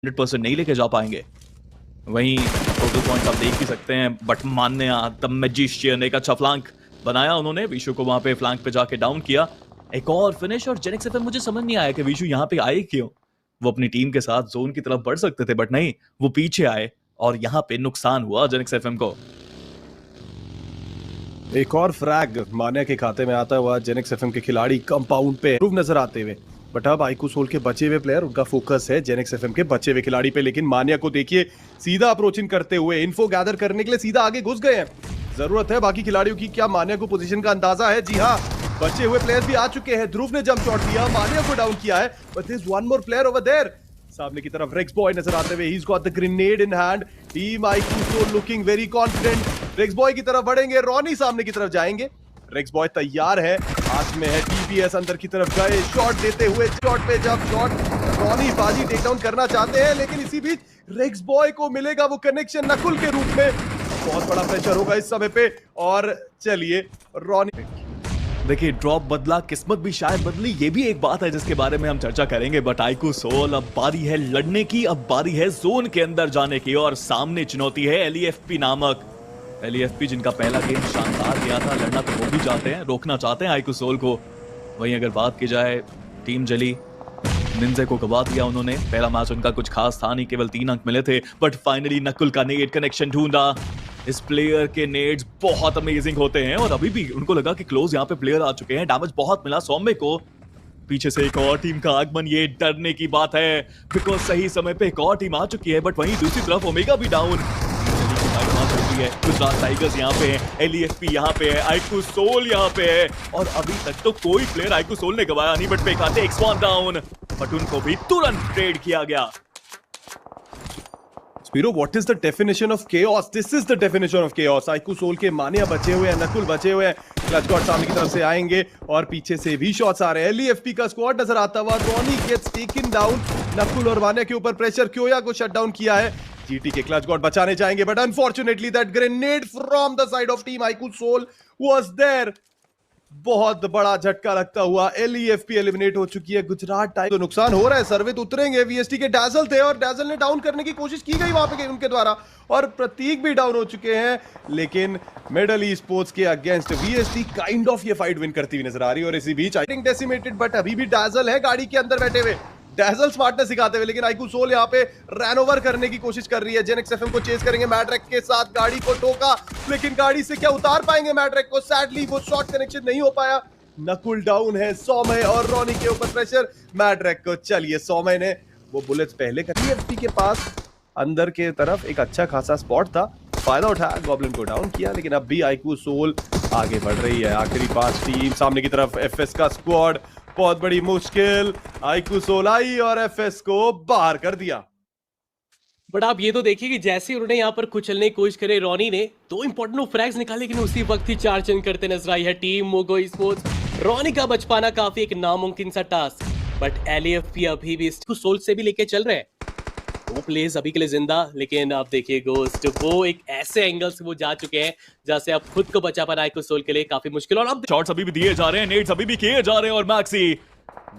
100% नहीं लेके जा पाएंगे। वहीं टोटल पॉइंट्स आप देख ही सकते हैं, बट मान्या द मैजिशियन एक अच्छा फ्लैंक बनाया उन्होंने, विशु को वहां पे फ्लैंक पे जाके डाउन किया। एक और फिनिश, और जेनिक्स एफएम मुझे समझ नहीं आया कि विशु यहाँ पे आए क्यों। वो अपनी टीम के साथ जोन की तरफ बढ़ सकते थे, बट नहीं, वो पीछे आए और यहाँ पे नुकसान हुआ जेनिक्स एफएम को। एक और फ्रैग मान्या के खाते में आता हुआ जेनिक्स एफएम के खिलाड़ी कंपाउंड पे प्रूव नजर आते हुए। बट अब आईकू सोल के बचे हुए प्लेयर, उनका फोकस है जेनिक्स एफएम के बचे हुए खिलाड़ी पे। लेकिन मान्या को देखिए सीधा अप्रोचिंग करते हुए, इन्फो गैदर करने के लिए सीधा आगे घुस गए हैं। जरूरत है बाकी खिलाड़ियों की, क्या मान्या को पोजीशन का अंदाजा है? जी हाँ, बचे हुए प्लेयर भी आ चुके हैं। ध्रुव ने जंप शॉट लिया, मान्या को डाउन किया है, but there is one more player over there. सामने की तरफ रेक्स बॉय नजर आते हुए, he is got the grenade in hand. Team iQOO Soul looking very confident. Rex boy की तरफ बढ़ेंगे, रॉनी सामने की तरफ जाएंगे। रेक्स बॉय तैयार है, हाथ में है टीपीएस, अंदर की तरफ गए, शॉट देते हुए, शॉट पे जब शॉट, रॉनी बाजी टेक डाउन करना चाहते हैं, लेकिन इसी बीच रेक्स बॉय को मिलेगा वो कनेक्शन नकुल के रूप में। बहुत बड़ा प्रेशर होगा इस समय पे, और चलिए रॉनी देखिए ड्रॉप बदला, किस्मत भी शायद बदली, ये भी एक बात है जिसके बारे में हम चर्चा करेंगे। बट आईकू सोल अब बारी है लड़ने की, अब बारी है जोन के अंदर जाने की, और सामने चुनौती है एलईएफपी नामक। एलईएफपी जिनका पहला गेम शानदार गया था, लड़ना तो वो भी चाहते हैं, रोकना चाहते हैं आईकू सोल को। वहीं अगर बात की जाए टीम जली, निंजे को गवा दिया उन्होंने। पहला मैच उनका कुछ खास था नहीं, केवल 3 अंक मिले थे, बट फाइनली नकुल का नेट कनेक्शन ढूंढा। इस प्लेयर के नेट्स बहुत अमेजिंग होते हैं, और अभी भी उनको लगा कि क्लोज यहाँ पे प्लेयर आ चुके हैं। डैमेज बहुत मिला सौम्य को। पीछे से एक और टीम का आगमन, ये डरने की बात है, बिकॉज सही समय पे एक और टीम आ चुकी है। बट वहीं दूसरी तरफ ओमेगा भी डाउन है। गुजरात टाइगर्स यहाँ पे है, एलईएफपी यहाँ पे है, आईकू सोल यहाँ पे है, और अभी तक तो कोई प्लेयर आईकू सोल ने गवाया नहीं। बट पेकाते एक्स1 डाउन, बट उनको भी तुरंत ट्रेड किया गया। Spiro, what is the definition of chaos? This is the definition of chaos. IQOO Soul के मानिया बचे हुए हैं, नकुल बचे हुए हैं, क्लच गॉड सामने की तरफ से आएंगे, और पीछे से भी शॉट्स आ रहे हैं। एलईएफपी का स्क्वाड नजर आता हुआ, Ronnie gets taken down. Nakul और मानिया के ऊपर प्रेशर, क्योया को शट डाउन किया है। जीटी के क्लच गॉड बचाने जाएंगे, but unfortunately that grenade from the side of team iQOO Soul was there. बहुत बड़ा झटका लगता हुआ एलईएफपी एलिमिनेट हो चुकी है। गुजरात टाइगर्स तो नुकसान हो रहा है, सर्वे तो उतरेंगे। वीएसटी के डैजल थे, और डैजल ने डाउन करने की कोशिश की गई वहां पे उनके द्वारा, और प्रतीक भी डाउन हो चुके हैं। लेकिन मिडल ई स्पोर्ट्स के अगेंस्ट वीएसटी काइंड ऑफ ये फाइट विन करती हुई नजर आ रही है। और इसी बीच आई थिंक डेसिमेटेड, बट अभी भी डैजल है गाड़ी के अंदर बैठे हुए, डैजल स्मार्टनेस सिखाते हुए। लेकिन आईकू सोल यहाँ पे रन ओवर करने की कोशिश कर रही है। जेनिक्स एफएम को चेस करेंगे, मैड्रेक के साथ गाड़ी को ठोका, लेकिन गाड़ी से क्या उतार पाएंगे मैड्रेक को? सैडली वो शॉट कनेक्शन नहीं हो पाया। नकुल डाउन है, सौम्य और रॉनी के ऊपर प्रेशर, मैड्रेक को। चलिए सौम्य ने वो बुलेट्स पहले कर एफपी के पास अंदर के तरफ एक अच्छा खासा स्पॉट था, फायदा उठाया, गॉब्लिन को डाउन किया। लेकिन अब भी आईकू सोल आगे बढ़ रही है। आखिरी 5 टीम सामने की तरफ, एफएस का स्क्वाड, बहुत बड़ी मुश्किल, आईकू सोल आई और एफएस को बाहर कर दिया। बट आप ये तो देखिए कि जैसे उन्होंने यहाँ पर कुचलने की कोशिश करे, रॉनी ने 2 इंपॉर्टेंट फ्रैग्स निकाले, लेकिन उसी वक्त ही 4 चेंज करते नजर आई है टीम मोगो स्पोर्ट्स। रॉनी का बच पाना काफी एक नामुमकिन सा टास्क, बट एलईएफपी अभी भी इसको सोल से भी लेके चल रहे हैं। 2 प्लेयर्स अभी के लिए जिंदा, लेकिन आप देखिए गोस्ट वो एक ऐसे एंगल से वो जा चुके हैं जहां से अब खुद को बचा पाना आईकू सोल के लिए काफी मुश्किल। और अब शॉट्स अभी भी दिए जा रहे हैं, नेट्स अभी भी किए जा रहे हैं, और Maxi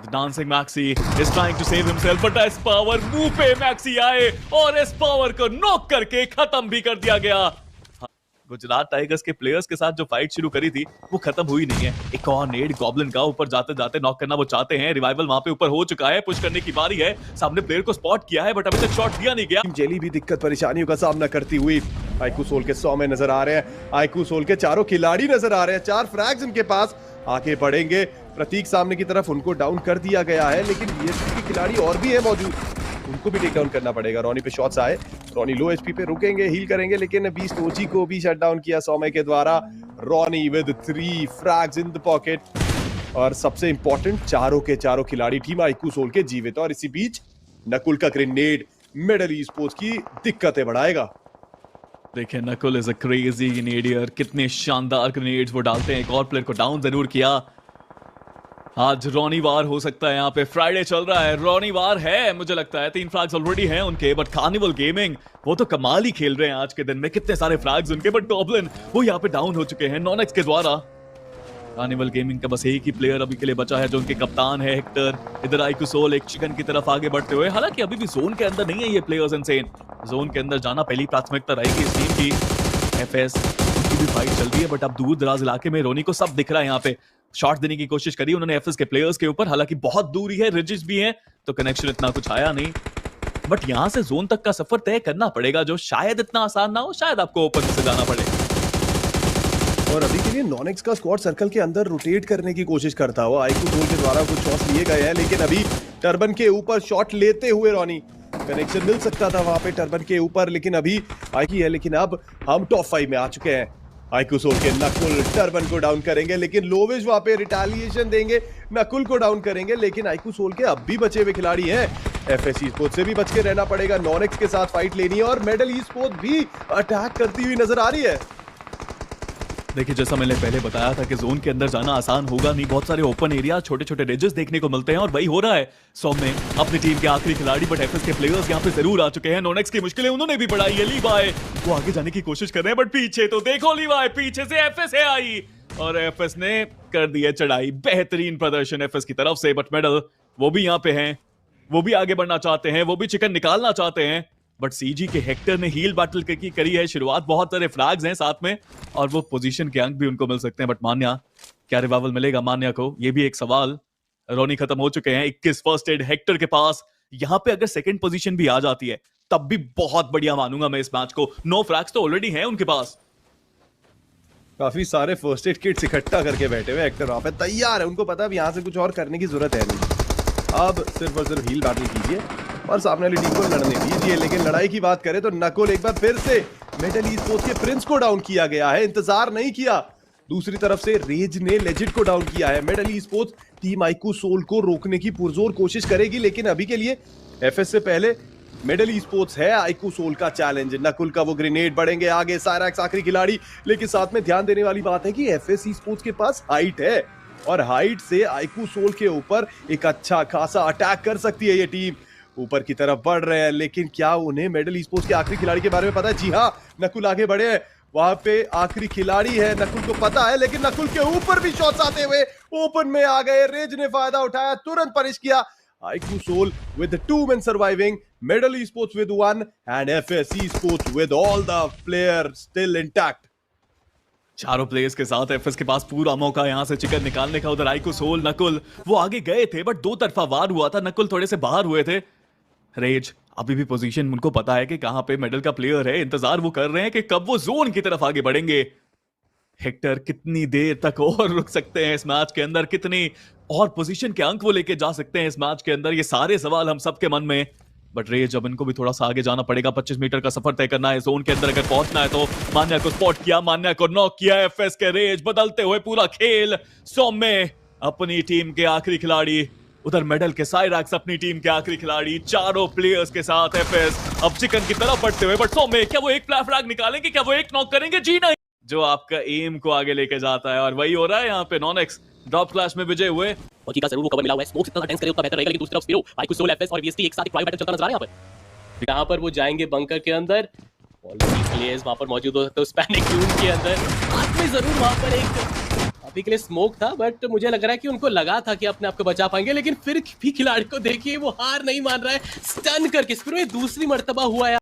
dancing Maxi is trying to save himself, but S power मुंह पे मैक्सी आए और एस पावर को नॉक करके खत्म भी कर दिया गया। गुजरात टाइगर्स के प्लेयर्स के साथ जो फाइट शुरू करी थी वो खत्म हुई नहीं है। एक और नेड गॉब्लिन का ऊपर जाते जाते नॉक करना वो चाहते हैं। रिवाइवल वहां पे ऊपर हो चुका है, पुश करने की बारी है। सामने प्लेयर को स्पॉट किया है, बट अभी तक शॉट दिया नहीं गया। जेली भी दिक्कत परेशानियों का सामना करती हुई आईकू सोल के 100 में नजर आ रहे हैं। आईकू सोल के चारों खिलाड़ी नजर आ रहे हैं, 4 फ्रैग्स इनके पास, आगे बढ़ेंगे। प्रतीक सामने की तरफ, उनको डाउन कर दिया गया है, लेकिन ये खिलाड़ी और भी है मौजूद, उनको भी टेक डाउन करना पड़ेगा। रॉनी पे शॉट्स आए, रॉनी लो एचपी पे, रुकेंगे, हील करेंगे, लेकिन बीस्ट ओजी को भी शट डाउन किया सौम्य के द्वारा। Ronnie with 3 फ्रैग्स in the pocket, और सबसे इंपॉर्टेंट चारों के चारों खिलाड़ी टीम आईकू सोल के जीवित। और इसी बीच नकुल का ग्रेनेड मिडल ई स्पोर्ट्स की दिक्कतें बढ़ाएगा। देखिए Nakul is a crazy grenadier, कितने शानदार ग्रेनेड्स वो डालते हैं। एक और प्लेयर को डाउन जरूर किया। आज रॉनी वार हो सकता है, यहाँ पे फ्राइडे चल रहा है, रॉनी वार है मुझे लगता है। 3 फ्लैग्स ऑलरेडी हैं उनके, बट कार्निवल गेमिंग वो तो कमाल ही खेल रहे हैं आज के दिन में। कितने सारे फ्लैग्स उनके, बट गॉब्लिन वो यहाँ पे डाउन हो चुके हैं नॉनेक्स के द्वारा। कार्निवल गेमिंग का बस एक ही प्लेयर अभी के लिए बचा है जो उनके कप्तान है हेक्टर। इधर आईक्यू सोल एक चिकन की तरफ आगे बढ़ते हुए, हालांकि अभी भी जोन के अंदर नहीं है ये प्लेयर्स इनसेन। जोन के अंदर जाना पहली प्राथमिकता रहेगी इस टीम की। एफएस की भी फाइट चल रही है बट अब दूर दराज इलाके में रोनी को सब दिख रहा है। यहाँ पे शॉट देने की कोशिश करी उन्होंने एफएस के प्लेयर्स के ऊपर, हालांकि बहुत दूरी है, रिजिस भी है तो कनेक्शन इतना कुछ आया नहीं। बट यहां से जोन तक का सफर तय करना पड़ेगा जो शायद इतना आसान ना हो, शायद आपको ओपन से जाना पड़े। और अभी के लिए नॉनेक्स का स्क्वाड सर्कल के अंदर रोटेट करने की कोशिश करता हुआ आईक्यू सोल के द्वारा कुछ शॉट्स लिए गए हैं, लेकिन अभी टर्बन के ऊपर शॉट लेते हुए रॉनी कनेक्शन मिल सकता था वहां पे टर्बन के ऊपर, लेकिन अभी आईकी है। लेकिन अब हम टॉप 5 में आ चुके हैं। आईक्यू सोल के नकुल टर्बन को डाउन करेंगे, लेकिन लोवेज वहां पे रिटेलिएशन देंगे, नकुल को डाउन करेंगे, लेकिन आईक्यू सोल के अब भी बचे हुए खिलाड़ी हैं। एफएस ई स्पोर्ट्स से भी बच के रहना पड़ेगा, नॉनेक्स के साथ फाइट लेनी है और मेडल ई स्पोर्ट्स भी अटैक करती हुई नजर आ रही है। देखिए जैसा मैंने पहले बताया था कि जोन के अंदर जाना आसान होगा नहीं, बहुत सारे ओपन एरिया, छोटे छोटे रेजेस देखने को मिलते हैं और वही हो रहा है। सौम्य अपनी टीम के आखिरी खिलाड़ी बट एफएस के प्लेयर्स यहाँ पे जरूर आ चुके हैं। नोनेक्स की मुश्किलें उन्होंने भी बढ़ाई है। लीवाई वो आगे जाने की कोशिश कर रहे हैं बट पीछे तो देखो, लीवाई पीछे से एफएस है आई और एफएस ने कर दी है चढ़ाई। बेहतरीन प्रदर्शन एफएस की तरफ से, बट मेडल वो भी यहाँ पे हैं, वो भी आगे बढ़ना चाहते हैं, वो भी चिकन निकालना चाहते हैं। बट सीजी के हेक्टर ने हील बैटल की करी है शुरुआत, बहुत सारे फ्लैग्स हैं साथ में और वो पोजीशन के अंक भी उनको मिल सकते हैं। बट मान्या, क्या रिवाइवल मिलेगा मान्या को, ये भी एक सवाल। रोनी खत्म हो चुके हैं, 21 फर्स्ट एड हेक्टर के पास। यहाँ पे अगर सेकंड पोजीशन भी आ जाती है तब भी बहुत बढ़िया मानूंगा मैं इस मैच को। 9 फ्लैग्स तो ऑलरेडी हैं उनके पास। काफी सारे फर्स्ट एड किट्स इकट्ठा करके बैठे हुए हेक्टर वहां पे तैयार है, उनको पता है यहाँ से कुछ और करने की जरूरत है नहीं। अब सिर्फ और सिर्फ हील बैटल कीजिए और सामने वाली टीम को लड़ने दीजिए। लेकिन लड़ाई की बात करें तो नकुल एक बार फिर से मेडल ई स्पोर्ट्स के प्रिंस को डाउन किया गया है, इंतजार नहीं किया। दूसरी तरफ से रेज ने लेजिट को डाउन किया है। Medal esports team iQOO Soul को रोकने की पुरजोर कोशिश करेगी, लेकिन अभी के लिए एफएस से पहले मेडल ई स्पोर्ट्स है आईक्यू सोल का चैलेंज। नकुल का वो ग्रेनेड बढ़ेंगे आगे, सायरैक्स आखिरी खिलाड़ी, लेकिन साथ में ध्यान देने वाली बात है कि एफएस ई स्पोर्ट्स के पास हाइट है और हाइट से आईक्यू सोल के ऊपर एक अच्छा खासा अटैक कर सकती है ये टीम। ऊपर की तरफ बढ़ रहे हैं, लेकिन क्या उन्हें मेडल ई स्पोर्ट्स के आखिरी खिलाड़ी के बारे में पता है? जी हाँ, नकुल आगे बढ़े हैं, वहां पे आखिरी खिलाड़ी है, नकुल को पता है, लेकिन नकुल के ऊपर भी शॉट्स आते हुए ओपन में आ गए। रेज ने फायदा उठाया, तुरंत पनिश किया। IQOO Soul with 2 men surviving, Medal Esports with 1 and FS Esports with all the players still intact. चारों प्लेयर्स के साथ एफएस के पास पूरा मौका यहाँ से चिकन निकालने का। उधर आईक्यू सोल नकुल वो आगे गए थे बट 2 तरफा वार हुआ था, नकुल थोड़े से बाहर हुए थे। रेज अभी भी पोजीशन उनको पता है कि कहां पे मेडल का प्लेयर है, इंतजार वो कर रहे हैं कि कब वो जोन की तरफ आगे बढ़ेंगे। हेक्टर कितनी देर तक और रुक सकते हैं इस मैच के अंदर, कितनी और पोजीशन के अंक वो लेके जा सकते हैं इस मैच के अंदर, ये सारे सवाल हम सबके मन में। बट रेज अब इनको भी थोड़ा सा आगे जाना पड़ेगा, 25 मीटर का सफर तय करना है जोन के अंदर अगर पहुंचना है तो। मान्या को स्पॉट किया, मान्या को नॉक किया एफएस के रेज, बदलते हुए पूरा खेल। सौम्य अपनी टीम के आखिरी खिलाड़ी, उधर मेडल के सायरैक्स अपनी टीम के आखिरी खिलाड़ी, चारों प्लेयर्स के साथ एफएस अब चिकन की तरफ बढ़ते हुए। बट सौम्य क्या वो एक फ्लैग निकालेंगे, क्या वो एक नॉक करेंगे? जी नहीं, जो आपका एम को आगे लेके जाता है और वही हो रहा है यहाँ पे। नॉनेक्स ड्रॉप क्लैश में विजय हुए, और का जरूर वो कवर मिला हुआ है, स्मोक जितना टेंस करे उतना बेहतर रहेगा। लेकिन दूसरी तरफ स्पिरो, आईक्यू सोल, एफएस और वीएसटी एक साथ एक ट्राई बैटल चलता नजर आ रहा है यहाँ पर। यहाँ पर वो जाएंगे बंकर के अंदर, ऑलरेडी प्लेयर्स वहां पर मौजूद हो सकते हैं स्पैनिक ट्यून के अंदर। हाथ में जरूर वहां पर एक अभी के लिए स्मोक था, बट मुझे लग रहा है कि उनको लगा था कि अपने आप को बचा पाएंगे, लेकिन फिर भी खिलाड़ी को देखिए वो हार नहीं मान रहा है। स्टन करके स्पिरो दूसरी मर्तबा हुआ है।